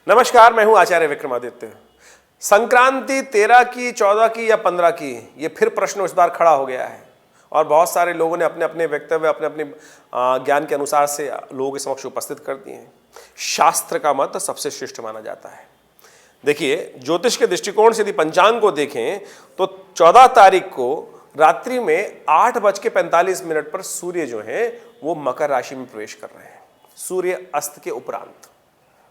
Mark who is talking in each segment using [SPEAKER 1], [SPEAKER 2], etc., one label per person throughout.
[SPEAKER 1] नमस्कार, मैं हूं आचार्य विक्रमादित्य। संक्रांति 13 की, 14 की या 15 की, ये फिर प्रश्न इस बार खड़ा हो गया है और बहुत सारे लोगों ने अपने अपने वक्तव्य अपने अपने ज्ञान के अनुसार से लोगों के समक्ष उपस्थित कर दिए हैं। शास्त्र का मत सबसे श्रेष्ठ माना जाता है। देखिए, ज्योतिष के दृष्टिकोण से यदि पंचांग को देखें तो 14 तारीख को रात्रि में 8:45 पर सूर्य जो है वो मकर राशि में प्रवेश कर रहे हैं। सूर्य अस्त के उपरांत,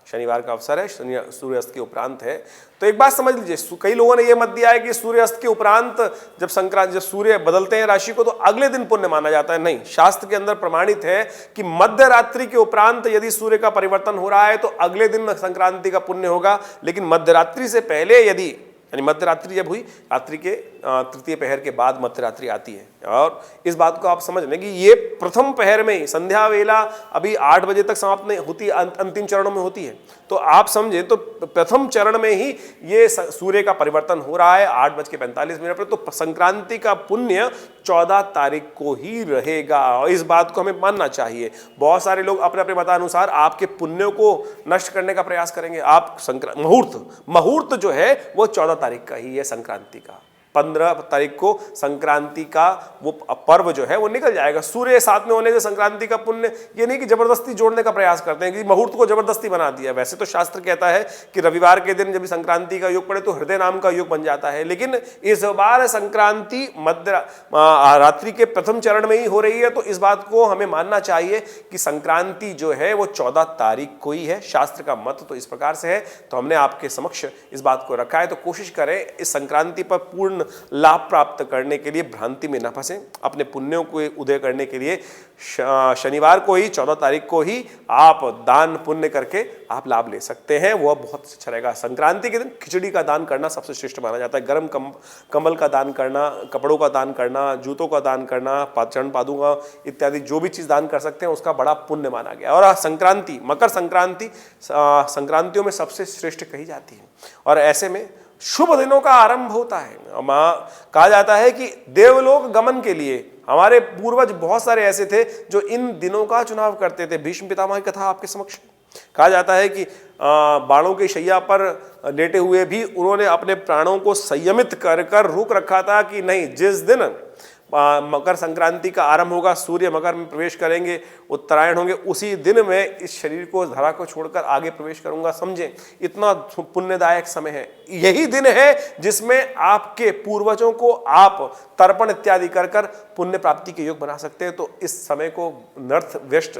[SPEAKER 1] शनिवार का अवसर है, सूर्य अस्त के उपरांत है। तो एक बात समझ लीजिए, कई लोगों ने यह मत दिया है कि सूर्य अस्त के उपरांत जब सूर्य बदलते हैं राशि को तो अगले दिन पुण्य माना जाता है। नहीं, शास्त्र के अंदर प्रमाणित है कि मध्य रात्रि के उपरांत यदि सूर्य का परिवर्तन हो रहा है तो अगले दिन संक्रांति का पुण्य होगा। लेकिन मध्य रात्रि से पहले यदि, यानी मध्य रात्रि जब हुई, रात्रि के तृतीय पहर के बाद मध्य रात्रि आती है। और इस बात को आप समझ लें कि ये प्रथम पहर में ही, संध्या वेला अभी 8 बजे तक समाप्त नहीं होती, अंतिम चरणों में होती है। तो आप समझे तो प्रथम चरण में ही ये सूर्य का परिवर्तन हो रहा है 8:45 पर। तो संक्रांति का पुण्य 14 तारीख को ही रहेगा और इस बात को हमें मानना चाहिए। बहुत सारे लोग अपने अपने मतानुसार आपके पुण्यों को नष्ट करने का प्रयास करेंगे। आप मुहूर्त जो है वो 14 तारीख का ही है संक्रांति का। 15 तारीख को संक्रांति का वो पर्व जो है वो निकल जाएगा। सूर्य साथ में होने से संक्रांति का पुण्य, ये नहीं कि जबरदस्ती जोड़ने का प्रयास करते हैं कि मुहूर्त को जबरदस्ती बना दिया। वैसे तो शास्त्र कहता है कि रविवार के दिन जब संक्रांति का योग पड़े तो हृदय नाम का योग बन जाता है। लेकिन इस बार संक्रांति मध्य रात्रि के प्रथम चरण में ही हो रही है, तो इस बात को हमें मानना चाहिए कि संक्रांति जो है वो 14 तारीख को ही है। शास्त्र का मत तो इस प्रकार से है, तो हमने आपके समक्ष इस बात को रखा है। तो कोशिश करें इस संक्रांति पर पूर्ण लाभ प्राप्त करने के लिए भ्रांति में न फंसे। अपने पुण्यों को उदय करने के लिए शनिवार को ही, 14 तारीख को ही आप दान पुण्य करके आप लाभ ले सकते हैं। वह बहुत अच्छा रहेगा। संक्रांति के दिन खिचड़ी का दान करना सबसे श्रेष्ठ माना जाता है। गर्म कंबल का दान करना, कपड़ों का दान करना, जूतों का दान करना, चरण पादुका इत्यादि जो भी चीज दान कर सकते हैं उसका बड़ा पुण्य माना गया। और संक्रांति, मकर संक्रांति संक्रांतियों में सबसे श्रेष्ठ कही जाती है और ऐसे में शुभ दिनों का आरंभ होता है। कहा जाता है कि देवलोक गमन के लिए हमारे पूर्वज बहुत सारे ऐसे थे जो इन दिनों का चुनाव करते थे। भीष्म पितामह की कथा आपके समक्ष। कहा जाता है कि बाणों की शैया पर लेटे हुए भी उन्होंने अपने प्राणों को संयमित कर कर रोक रखा था कि नहीं, जिस दिन मकर संक्रांति का आरंभ होगा, सूर्य मकर में प्रवेश करेंगे, उत्तरायण होंगे, उसी दिन मैं इस शरीर को, धरा को छोड़कर आगे प्रवेश करूंगा। समझें, इतना पुण्यदायक समय है। यही दिन है जिसमें आपके पूर्वजों को आप तर्पण इत्यादि कर कर पुण्य प्राप्ति के योग बना सकते हैं। तो इस समय को व्यर्थ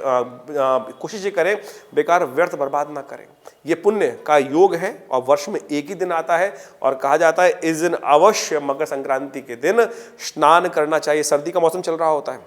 [SPEAKER 1] कोशिश करें, बेकार व्यर्थ बर्बाद ना करें। ये पुण्य का योग है और वर्ष में एक ही दिन आता है और कहा जाता है इस दिन अवश्य मकर संक्रांति के दिन स्नान करना चाहिए। सर्दी का मौसम चल रहा होता है।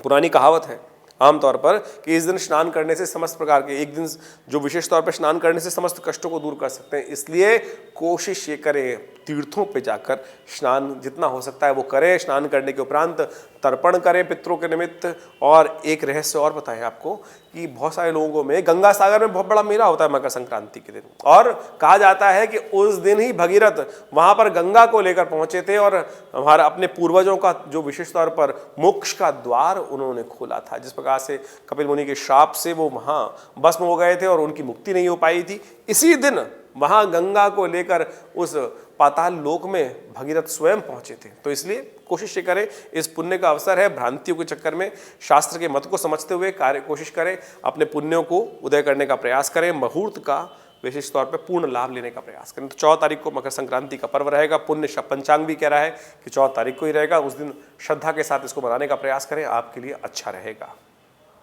[SPEAKER 1] पुरानी कहावत है आमतौर पर कि इस दिन स्नान करने से समस्त प्रकार के, एक दिन जो विशेष तौर पर स्नान करने से समस्त कष्टों को दूर कर सकते हैं। इसलिए कोशिश ये करें, तीर्थों पे जाकर स्नान जितना हो सकता है वो करें। स्नान करने के उपरांत तर्पण करें पितरों के निमित्त। और एक रहस्य और बताएं आपको कि बहुत सारे लोगों में गंगा सागर में बहुत बड़ा मेला होता है मकर संक्रांति के दिन, और कहा जाता है कि उस दिन ही भगीरथ वहां पर गंगा को लेकर पहुंचे थे और हमारा अपने पूर्वजों का जो विशेष तौर पर मोक्ष का द्वार उन्होंने खोला था। जिस प्रकार से कपिल मुनि के श्राप से वो वहां भस्म हो गए थे और उनकी मुक्ति नहीं हो पाई थी, इसी दिन वहां गंगा को लेकर उस पाताल लोक में भगीरथ स्वयं पहुंचे थे। तो इसलिए कोशिश करें, इस पुण्य का अवसर है, भ्रांतियों के चक्कर में शास्त्र के मत को समझते हुए कोशिश करें, अपने पुण्यों को उदय करने का प्रयास करें, मुहूर्त का विशेष तौर पर पूर्ण लाभ लेने का प्रयास करें। तो 14 तारीख को मकर संक्रांति का पर्व रहेगा। पुण्य पंचांग भी कह रहा है कि 14 तारीख को ही रहेगा। उस दिन श्रद्धा के साथ इसको मनाने का प्रयास करें, आपके लिए अच्छा रहेगा।